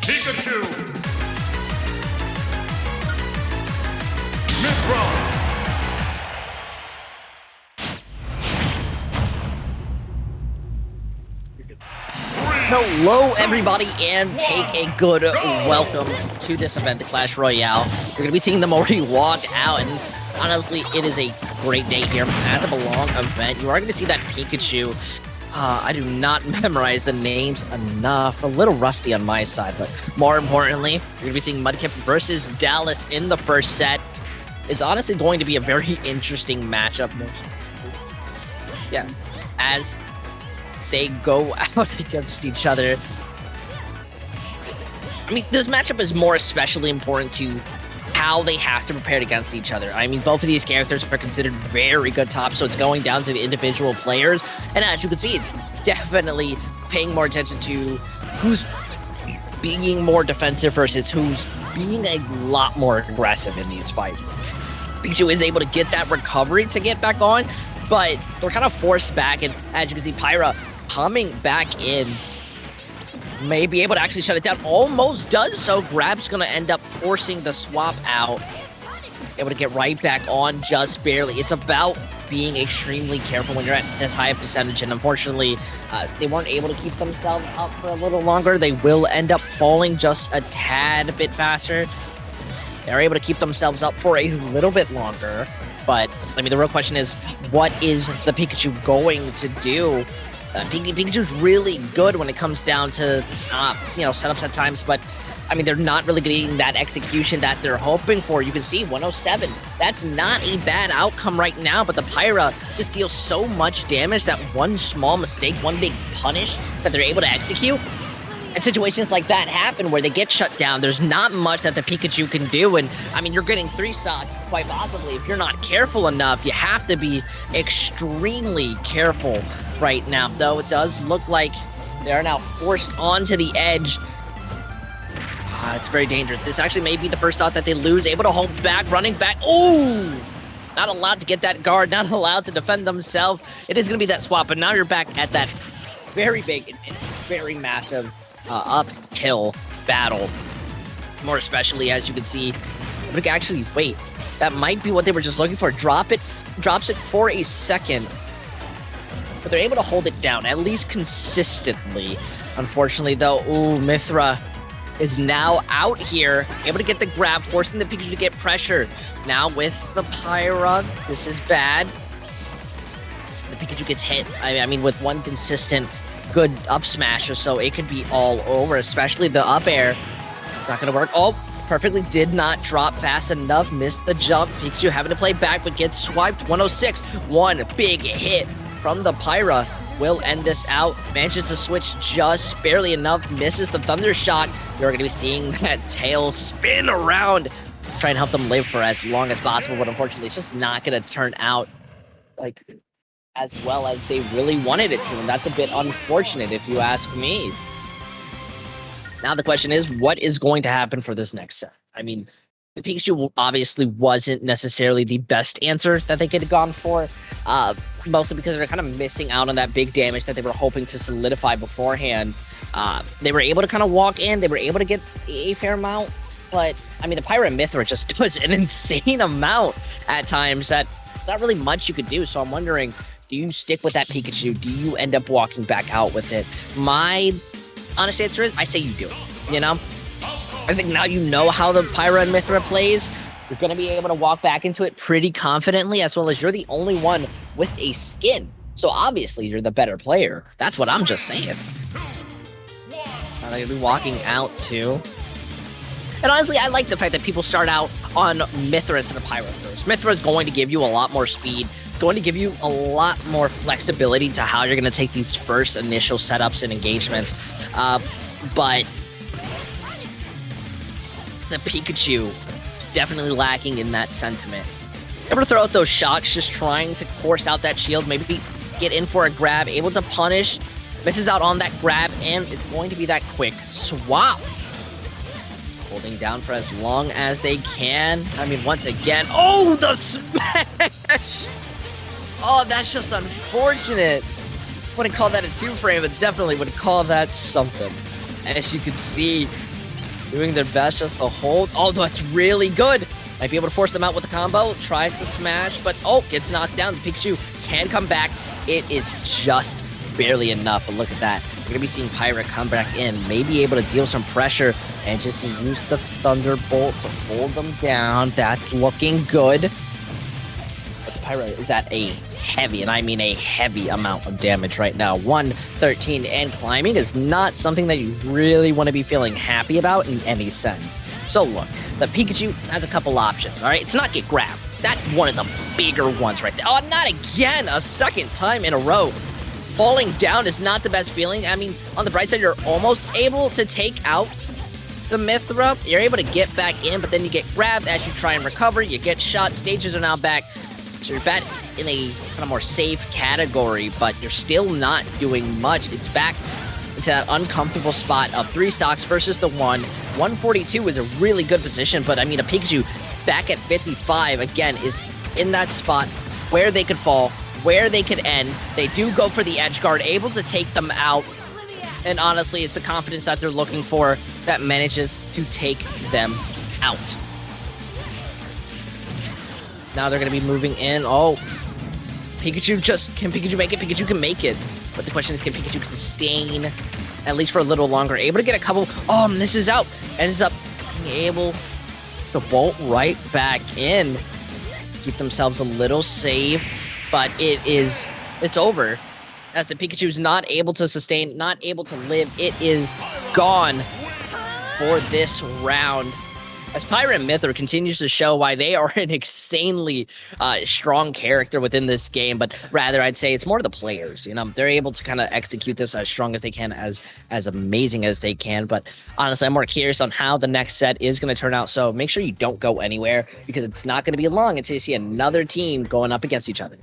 Pikachu! Mithra! Hello everybody and take a good welcome to this event, the Clash Royale. You're going to be seeing them already walk out, and honestly it is a great day here at the Belong event. You are going to see that Pikachu. I do not memorize the names enough, a little rusty on my side, but more importantly, you're going to be seeing Mudkip versus Dallas in the first set. It's honestly going to be a very interesting matchup. Yeah, as they go out against each other. I mean, this matchup is more especially important to how they have to prepare against each other. I mean, both of these characters are considered very good tops, so it's going down to the individual players. And as you can see, it's definitely paying more attention to who's being more defensive versus who's being a lot more aggressive in these fights. Pikachu is able to get that recovery to get back on, but they're kind of forced back, and as you can see, Pyra coming back in, may be able to actually shut it down. Almost does so. Grab's going to end up forcing the swap out. Able to get right back on just barely. It's about being extremely careful when you're at this high a percentage, and unfortunately, they weren't able to keep themselves up for a little longer. They will end up falling just a tad bit faster. They're able to keep themselves up for a little bit longer, but I mean, the real question is, what is the Pikachu going to do? Pikachu's really good when it comes down to, setups at times, but I mean, they're not really getting that execution that they're hoping for. You can see 107. That's not a bad outcome right now, but the Pyra just deals so much damage that one small mistake, one big punish that they're able to execute. And situations like that happen where they get shut down. There's not much that the Pikachu can do, and I mean, you're getting 3-stock quite possibly. If you're not careful enough, you have to be extremely careful right now, though it does look like they are now forced onto the edge. It's very dangerous. This actually may be the first thought that they lose. Able to hold back, running back. Ooh! Not allowed to get that guard, not allowed to defend themselves. It is going to be that swap, but now you're back at that very big and very massive uphill battle. More especially, as you can see, actually, wait, that might be what they were just looking for. Drops it for a second, but they're able to hold it down, at least consistently. Unfortunately, though, ooh, Mithra is now out here, able to get the grab, forcing the Pikachu to get pressure. Now with the Pyra, this is bad. The Pikachu gets hit, I mean, with one consistent good up smash or so, it could be all over, especially the up air. Not gonna work. Oh, perfectly did not drop fast enough, missed the jump. Pikachu having to play back, but gets swiped. 106, one big hit from the Pyra will end this out. Manages to switch just barely enough, misses the Thunder Shock. You're gonna be seeing that tail spin around, try and help them live for as long as possible, but unfortunately, it's just not gonna turn out like as well as they really wanted it to, and that's a bit unfortunate if you ask me. Now the question is, what is going to happen for this next set? I mean, the Pikachu obviously wasn't necessarily the best answer that they could have gone for, mostly because they're kind of missing out on that big damage that they were hoping to solidify beforehand. They were able to kind of walk in, they were able to get a fair amount, but I mean, the Pyra and Mithra just does an insane amount at times that not really much you could do, so I'm wondering, do you stick with that Pikachu? Do you end up walking back out with it? My honest answer is, I say you do, you know? I think now you know how the Pyra and Mithra plays. You're going to be able to walk back into it pretty confidently, as well as you're the only one with a skin. So obviously you're the better player. That's what I'm just saying. Now they're going to be walking out too. And honestly, I like the fact that people start out on Mithra instead of Pyra first. Mithra is going to give you a lot more speed, going to give you a lot more flexibility to how you're going to take these first initial setups and engagements. But the Pikachu definitely lacking in that sentiment. Able to throw out those shocks, just trying to force out that shield, maybe get in for a grab, able to punish, misses out on that grab, and it's going to be that quick swap. Holding down for as long as they can. I mean, once again, oh, the smash! Oh, that's just unfortunate. Wouldn't call that a two-frame, but definitely would call that something. As you can see, doing their best just to hold. Oh, that's really good. Might be able to force them out with the combo. Tries to smash, but gets knocked down. The Pikachu can come back. It is just barely enough, but look at that. We're going to be seeing Pirate come back in, maybe able to deal some pressure and just to use the Thunderbolt to hold them down. That's looking good. But the Pirate is at a heavy, and I mean a heavy amount of damage right now. 113 and climbing is not something that you really want to be feeling happy about in any sense. So look, the Pikachu has a couple options, all right? It's not get grabbed. That's one of the bigger ones right there. Oh, not again, a second time in a row. Falling down is not the best feeling. I mean, on the bright side, you're almost able to take out the Mythra. You're able to get back in, but then you get grabbed as you try and recover. You get shot. Stages are now back. So you're back in a kind of more safe category, but you're still not doing much. It's back into that uncomfortable spot of 3 stocks versus the 1. 142 is a really good position, but I mean, a Pikachu back at 55, again, is in that spot where they could fall, where they could end. They do go for the edge guard, able to take them out. And honestly, it's the confidence that they're looking for that manages to take them out. Now they're going to be moving in. Oh, Pikachu can Pikachu make it? Pikachu can make it. But the question is, can Pikachu sustain at least for a little longer? Able to get a couple. Oh, misses out. Ends up being able to bolt right back in. Keep themselves a little safe. But it's over. As the Pikachu's not able to sustain, not able to live. It is gone for this round. As Pirate Mythra continues to show why they are an insanely strong character within this game, but rather I'd say it's more the players. You know, they're able to kind of execute this as strong as they can, as amazing as they can. But honestly, I'm more curious on how the next set is going to turn out. So make sure you don't go anywhere, because it's not going to be long until you see another team going up against each other.